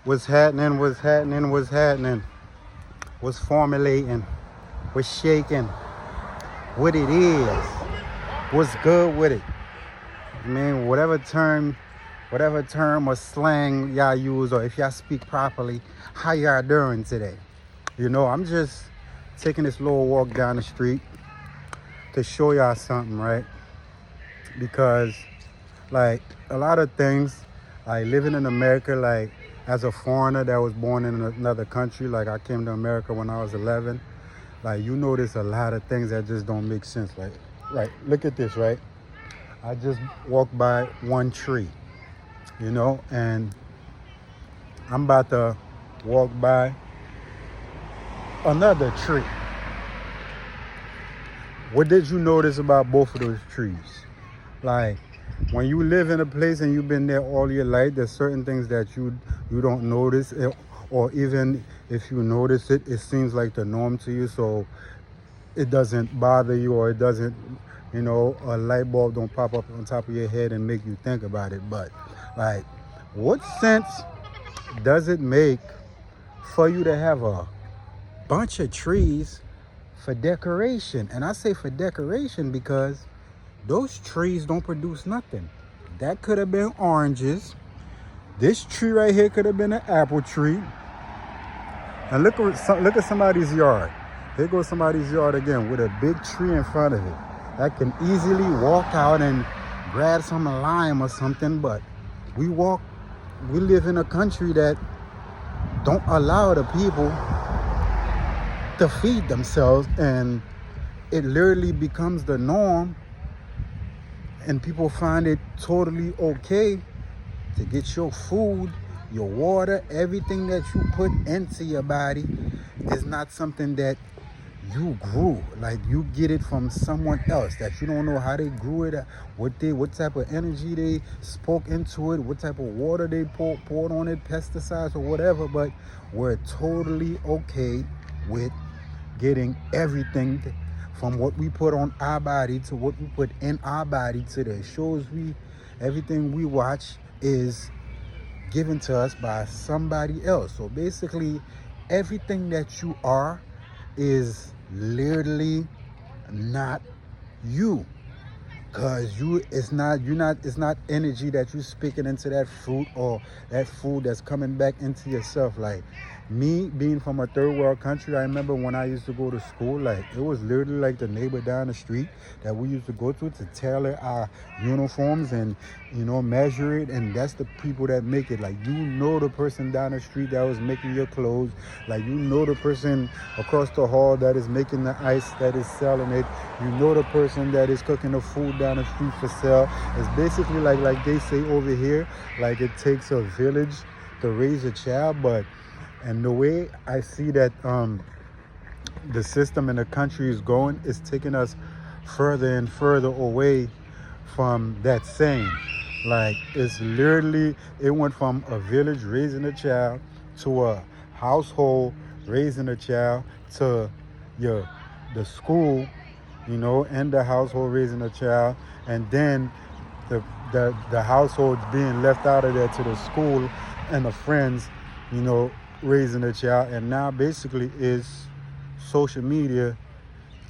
What's happening? What's happening? What's happening? What's formulating? What's shaking? What it is? What's good with it? I mean, whatever term or slang y'all use, or if y'all speak properly, how y'all doing today? I'm just taking this little walk down the street to show y'all something, right? Because, like, a lot of things, like living in America, like as a foreigner that was born in another country, like I came to America when I was 11, like you notice a lot of things that just don't make sense. Like, look at this, right? I just walked by one tree, and I'm about to walk by another tree. What did you notice about both of those trees? Like, when you live in a place and you've been there all your life, there's certain things that you don't notice, or even if you notice it, it seems like the norm to you, so it doesn't bother you, or it doesn't, a light bulb don't pop up on top of your head and make you think about it. But, like, what sense does it make for you to have a bunch of trees for decoration? And I say for decoration because those trees don't produce nothing. That could have been oranges. This tree right here could have been an apple tree. And look at somebody's yard. Here goes somebody's yard again with a big tree in front of it. That can easily walk out and grab some lime or something. But we live in a country that don't allow the people to feed themselves, and it literally becomes the norm, and people find it totally okay to get your food, your water, everything that you put into your body is not something that you grew. Like, you get it from someone else that you don't know how they grew it, what type of energy they spoke into it, what type of water they poured on it, pesticides or whatever. But we're totally okay with getting everything from what we put on our body to what we put in our body to the shows everything we watch is given to us by somebody else. So basically, everything that you are is literally not you, because it's not energy that you speaking into that fruit or that food that's coming back into yourself. Like, me being from a third world country, I remember when I used to go to school, like, it was literally like the neighbor down the street that we used to go to tailor our uniforms and measure it, and that's the people that make it. Like, the person down the street that was making your clothes, like, the person across the hall that is making the ice, that is selling it, the person that is cooking the food down the street for sale. It's basically like they say over here, like, it takes a village to raise a child. And the way I see that the system in the country is going, is taking us further and further away from that saying. Like, it's literally, it went from a village raising a child to a household raising a child to the school, and the household raising a child, and then the households being left out of there to the school and the friends, raising a child. And now basically is social media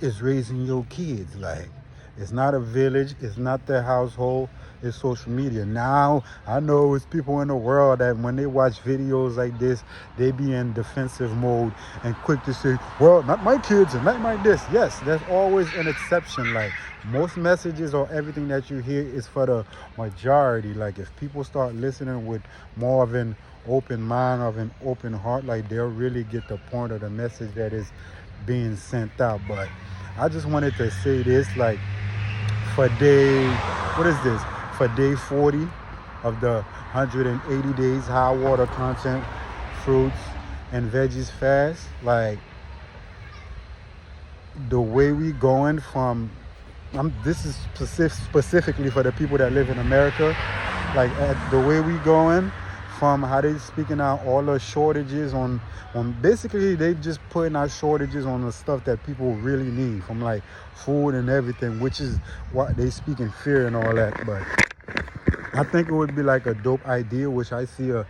is raising your kids. Like, it's not a village, it's not their household, it's social media. Now, I know it's people in the world that when they watch videos like this, they be in defensive mode and quick to say, well, not my kids and not my this. Yes, there's always an exception. Like, most messages or everything that you hear is for the majority. Like, if people start listening with more of an open mind, of an open heart, like, they'll really get the point of the message that is being sent out. But I just wanted to say this, like, for day 40 of the 180 days high water content fruits and veggies fast. Like, the way we going from, this is specifically for the people that live in America, like, the way we going from how they speaking out all the shortages on basically they just putting out shortages on the stuff that people really need, from like food and everything, which is what they speak in fear and all that. But I think it would be like a dope idea, which I see a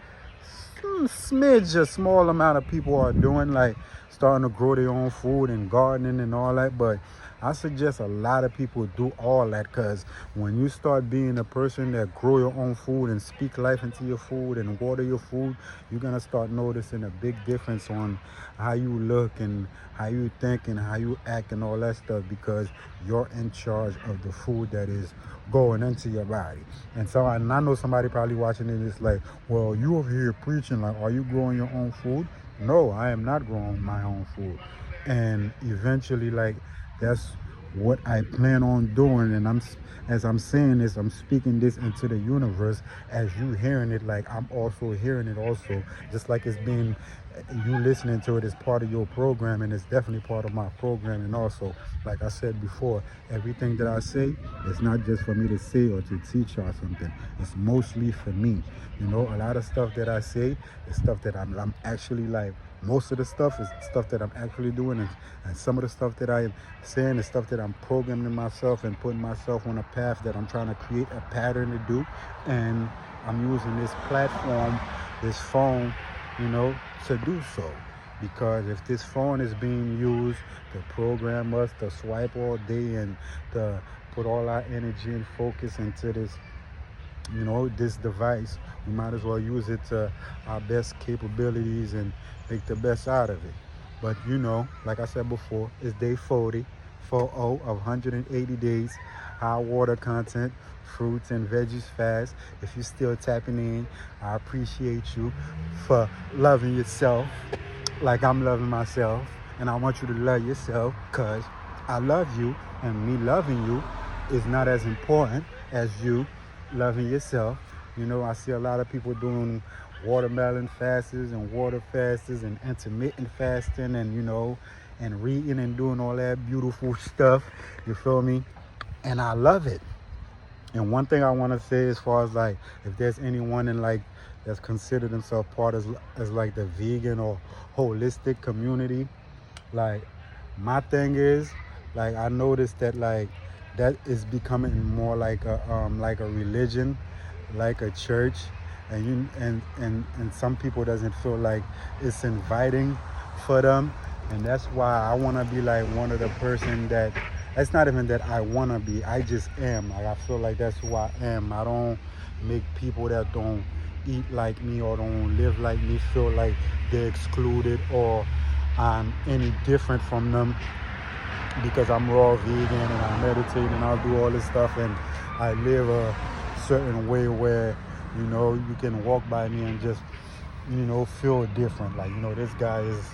smidge, a small amount of people are doing, like starting to grow their own food and gardening and all that. But I suggest a lot of people do all that, because when you start being a person that grow your own food and speak life into your food and water your food, you're going to start noticing a big difference on how you look and how you think and how you act and all that stuff, because you're in charge of the food that is going into your body. And so I know somebody probably watching it is like, well, you over here preaching, like, are you growing your own food? No, I am not growing my own food. And eventually, like, that's what I plan on doing. And as I'm saying this, I'm speaking this into the universe. As you hearing it, like, I'm also hearing it also, just like it's being, you listening to it is part of your program, and it's definitely part of my program. And also, like I said before, everything that I say is not just for me to say or to teach y'all something. It's mostly for me. You know, a lot of stuff that I say is stuff that I'm actually, like, most of the stuff is stuff that I'm actually doing, and some of the stuff that I'm saying is stuff that I'm programming myself and putting myself on a path that I'm trying to create a pattern to do. And I'm using this platform, this phone, you know, to do so. Because if this phone is being used to program us to swipe all day and to put all our energy and focus into this, you know, this device, we might as well use it to our best capabilities and make the best out of it. But, you know, like I said before, it's day 40 of 180 days, high water content, fruits and veggies fast. If you're still tapping in, I appreciate you for loving yourself like I'm loving myself. And I want you to love yourself, because I love you, and me loving you is not as important as you loving yourself. You know, I see a lot of people doing watermelon fasts and water fasts and intermittent fasting, and, you know, and reading and doing all that beautiful stuff. You feel me? And I love it. And one thing I want to say, as far as, like, if there's anyone in, like, that's considered themselves part as like the vegan or holistic community, like, my thing is, like, I noticed that, like, that is becoming more like a religion, like a church, and some people doesn't feel like it's inviting for them. And that's why I want to be like one of the person that, it's not even that I want to be, I just am. Like, I feel like that's who I am. I don't make people that don't eat like me or don't live like me feel like they're excluded or I'm any different from them, because I'm raw vegan and I meditate and I'll do all this stuff and I live a certain way where, you know, you can walk by me and just, you know, feel different. Like, you know, this guy is,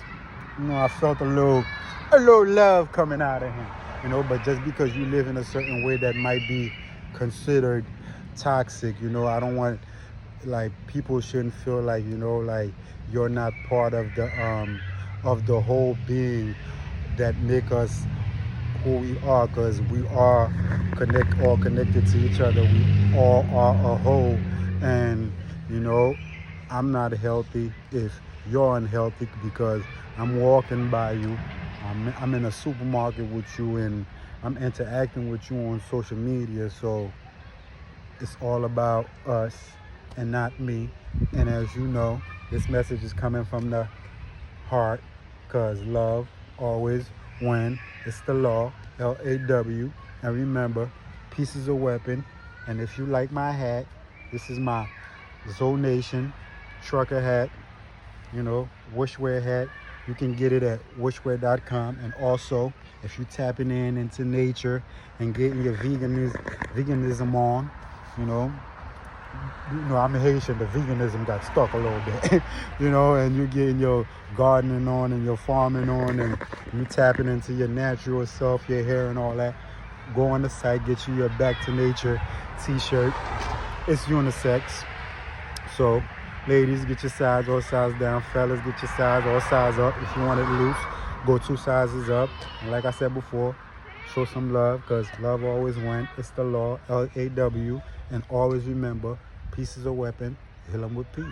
you know, I felt a little love coming out of him, you know. But just because you live in a certain way that might be considered toxic, you know, I don't want, like, people shouldn't feel like, you know, like you're not part of the whole being that make us who we are, because we are connected to each other. We all are a whole. And, you know, I'm not healthy if you're unhealthy, because I'm walking by you, I'm in a supermarket with you, and I'm interacting with you on social media. So it's all about us and not me. And as you know, this message is coming from the heart, because love always wins. It's the law, LAW. And remember, peace is a weapon. And if you like my hat, this is my Zonation trucker hat, you know, wishwear hat. You can get it at wishwear.com. And also, if you're tapping into nature and getting your veganism on, you know, I'm Haitian, the veganism got stuck a little bit, you know, and you're getting your gardening on and your farming on, and you tapping into your natural self, your hair and all that. Go on the site, get you your Back to Nature t-shirt. It's unisex. So, ladies, get your size all size down. Fellas, get your size all size up. If you want it loose, go 2 sizes up. And like I said before, show some love, because love always wins. It's the law, LAW. And always remember, peace is a weapon. Heal them with peace.